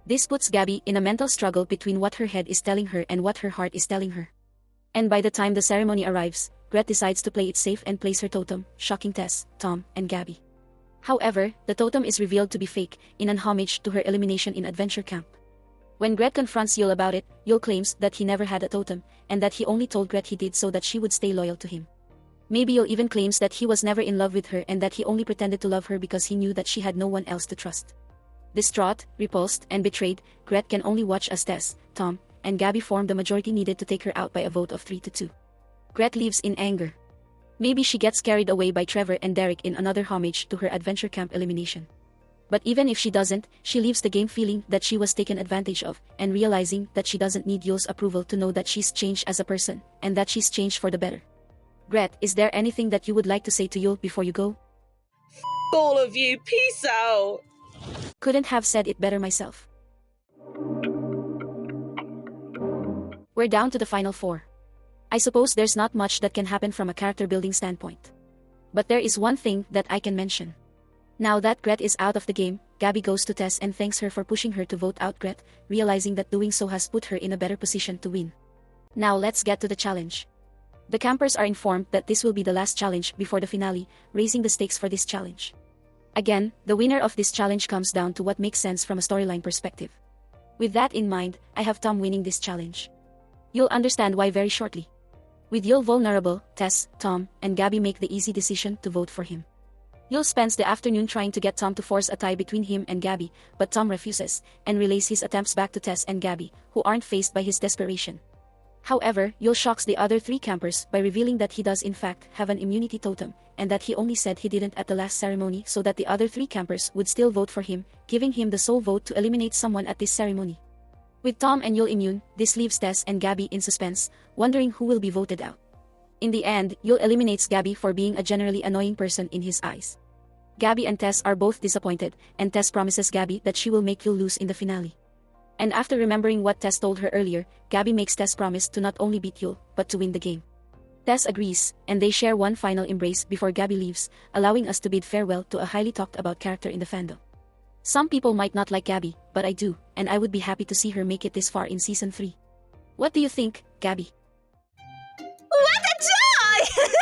This puts Gabby in a mental struggle between what her head is telling her and what her heart is telling her. And by the time the ceremony arrives, Gret decides to play it safe and plays her totem, shocking Tess, Tom, and Gabby. However, the totem is revealed to be fake, in an homage to her elimination in Adventure Camp. When Gret confronts Yul about it, Yul claims that he never had a totem, and that he only told Gret he did so that she would stay loyal to him. Maybe Yul even claims that he was never in love with her and that he only pretended to love her because he knew that she had no one else to trust. Distraught, repulsed, and betrayed, Gret can only watch as Tess, Tom, and Gabby form the majority needed to take her out by a vote of 3-2. Gret leaves in anger. Maybe she gets carried away by Trevor and Derek in another homage to her Adventure Camp elimination. But even if she doesn't, she leaves the game feeling that she was taken advantage of, and realizing that she doesn't need Yul's approval to know that she's changed as a person, and that she's changed for the better. Gret, is there anything that you would like to say to Yul before you go? All of you, peace out! Couldn't have said it better myself. We're down to the final 4. I suppose there's not much that can happen from a character building standpoint. But there is one thing that I can mention. Now that Gret is out of the game, Gabby goes to Tess and thanks her for pushing her to vote out Gret, realizing that doing so has put her in a better position to win. Now let's get to the challenge. The campers are informed that this will be the last challenge before the finale, raising the stakes for this challenge. Again, the winner of this challenge comes down to what makes sense from a storyline perspective. With that in mind, I have Tom winning this challenge. You'll understand why very shortly. With Yul vulnerable, Tess, Tom, and Gabby make the easy decision to vote for him. Yul spends the afternoon trying to get Tom to force a tie between him and Gabby, but Tom refuses, and relays his attempts back to Tess and Gabby, who aren't fazed by his desperation. However, Yul shocks the other 3 campers by revealing that he does in fact have an immunity totem, and that he only said he didn't at the last ceremony so that the other 3 campers would still vote for him, giving him the sole vote to eliminate someone at this ceremony. With Tom and Yul immune, this leaves Tess and Gabby in suspense, wondering who will be voted out. In the end, Yul eliminates Gabby for being a generally annoying person in his eyes. Gabby and Tess are both disappointed, and Tess promises Gabby that she will make Yul lose in the finale. And after remembering what Tess told her earlier, Gabby makes Tess promise to not only beat Yul, but to win the game. Tess agrees, and they share one final embrace before Gabby leaves, allowing us to bid farewell to a highly talked about character in the fandom. Some people might not like Gabby, but I do, and I would be happy to see her make it this far in Season 3. What do you think, Gabby? What a joy!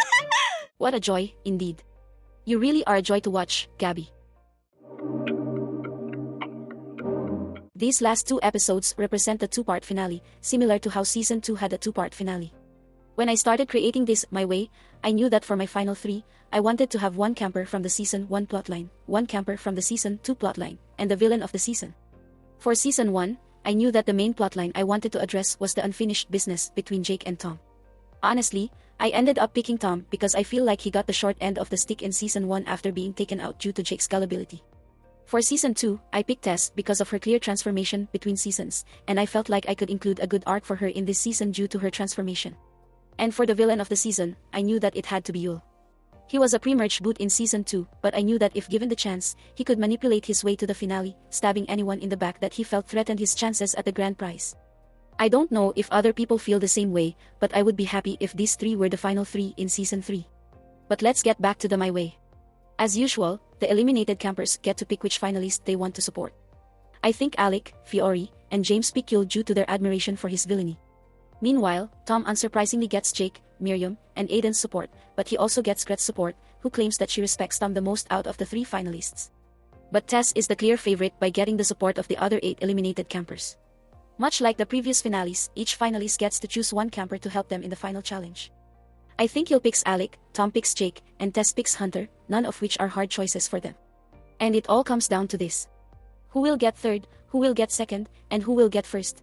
What a joy, indeed. You really are a joy to watch, Gabby. These last 2 episodes represent the 2-part finale, similar to how Season 2 had a 2-part finale. When I started creating this my way, I knew that for my final 3, I wanted to have one camper from the Season 1 plotline, one camper from the Season 2 plotline, and the villain of the season. For Season 1, I knew that the main plotline I wanted to address was the unfinished business between Jake and Tom. Honestly, I ended up picking Tom because I feel like he got the short end of the stick in Season 1 after being taken out due to Jake's gullibility. For Season 2, I picked Tess because of her clear transformation between seasons, and I felt like I could include a good arc for her in this season due to her transformation. And for the villain of the season, I knew that it had to be Yul. He was a pre-merge boot in Season 2, but I knew that if given the chance, he could manipulate his way to the finale, stabbing anyone in the back that he felt threatened his chances at the grand prize. I don't know if other people feel the same way, but I would be happy if these 3 were the final 3 in Season 3. But let's get back to the my way. As usual, the eliminated campers get to pick which finalist they want to support. I think Alec, Fiore, and James pick Yul due to their admiration for his villainy. Meanwhile, Tom unsurprisingly gets Jake, Miriam, and Aiden's support, but he also gets Gret's support, who claims that she respects Tom the most out of the 3 finalists. But Tess is the clear favorite by getting the support of the other 8 eliminated campers. Much like the previous finales, each finalist gets to choose one camper to help them in the final challenge. I think Yul picks Alec, Tom picks Jake, and Tess picks Hunter, none of which are hard choices for them. And it all comes down to this. Who will get 3rd, who will get 2nd, and who will get 1st?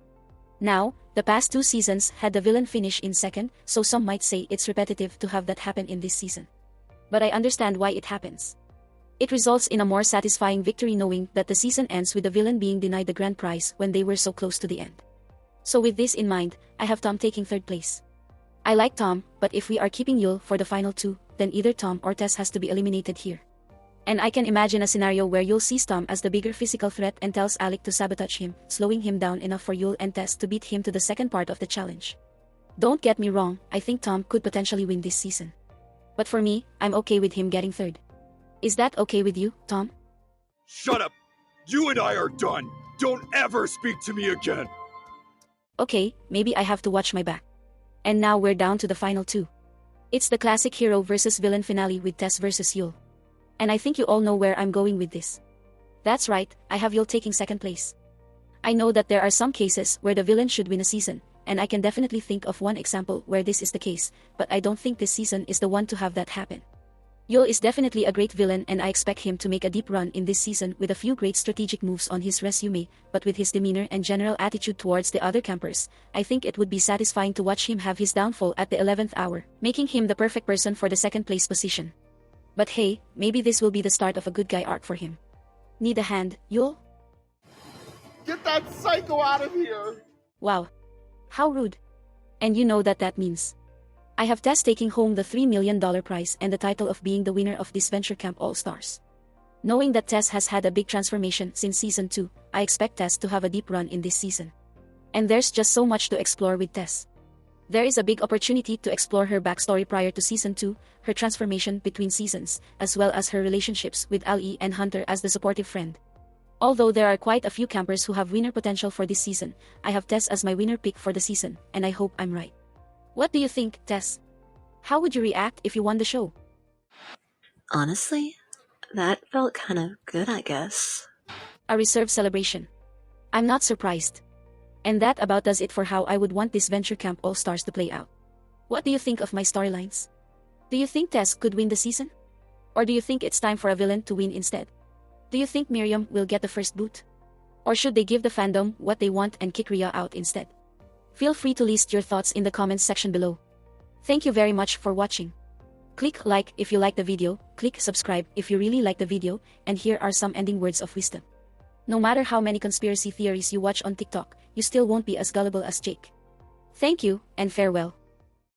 Now, the past 2 seasons had the villain finish in 2nd, so some might say it's repetitive to have that happen in this season. But I understand why it happens. It results in a more satisfying victory knowing that the season ends with the villain being denied the grand prize when they were so close to the end. So with this in mind, I have Tom taking 3rd place. I like Tom, but if we are keeping Yul for the final 2, then either Tom or Tess has to be eliminated here. And I can imagine a scenario where Yul sees Tom as the bigger physical threat and tells Alec to sabotage him, slowing him down enough for Yul and Tess to beat him to the second part of the challenge. Don't get me wrong, I think Tom could potentially win this season. But for me, I'm okay with him getting 3rd. Is that okay with you, Tom? Shut up! You and I are done! Don't ever speak to me again! Okay, maybe I have to watch my back. And now we're down to the final 2. It's the classic hero versus villain finale with Tess versus Yul. And I think you all know where I'm going with this. That's right, I have Yul taking 2nd place. I know that there are some cases where the villain should win a season, and I can definitely think of one example where this is the case, but I don't think this season is the one to have that happen. Yul is definitely a great villain and I expect him to make a deep run in this season with a few great strategic moves on his resume, but with his demeanor and general attitude towards the other campers, I think it would be satisfying to watch him have his downfall at the 11th hour, making him the perfect person for the 2nd place position. But hey, maybe this will be the start of a good guy arc for him. Need a hand, Yul? Get that psycho out of here! Wow. How rude. And you know that means I have Tess taking home the $3 million prize and the title of being the winner of Disventure Camp All-Stars. Knowing that Tess has had a big transformation since Season 2, I expect Tess to have a deep run in this season. And there's just so much to explore with Tess. There is a big opportunity to explore her backstory prior to Season 2, her transformation between seasons, as well as her relationships with Ali and Hunter as the supportive friend. Although there are quite a few campers who have winner potential for this season, I have Tess as my winner pick for the season, and I hope I'm right. What do you think, Tess? How would you react if you won the show? Honestly, that felt kind of good, I guess. A reserved celebration. I'm not surprised. And that about does it for how I would want this Disventure Camp All-Stars to play out. What do you think of my storylines? Do you think Tess could win the season? Or do you think it's time for a villain to win instead? Do you think Miriam will get the first boot? Or should they give the fandom what they want and kick Rhea out instead? Feel free to list your thoughts in the comments section below. Thank you very much for watching. Click like if you like the video, click subscribe if you really like the video, and here are some ending words of wisdom. No matter how many conspiracy theories you watch on TikTok, you still won't be as gullible as Jake. Thank you, and farewell.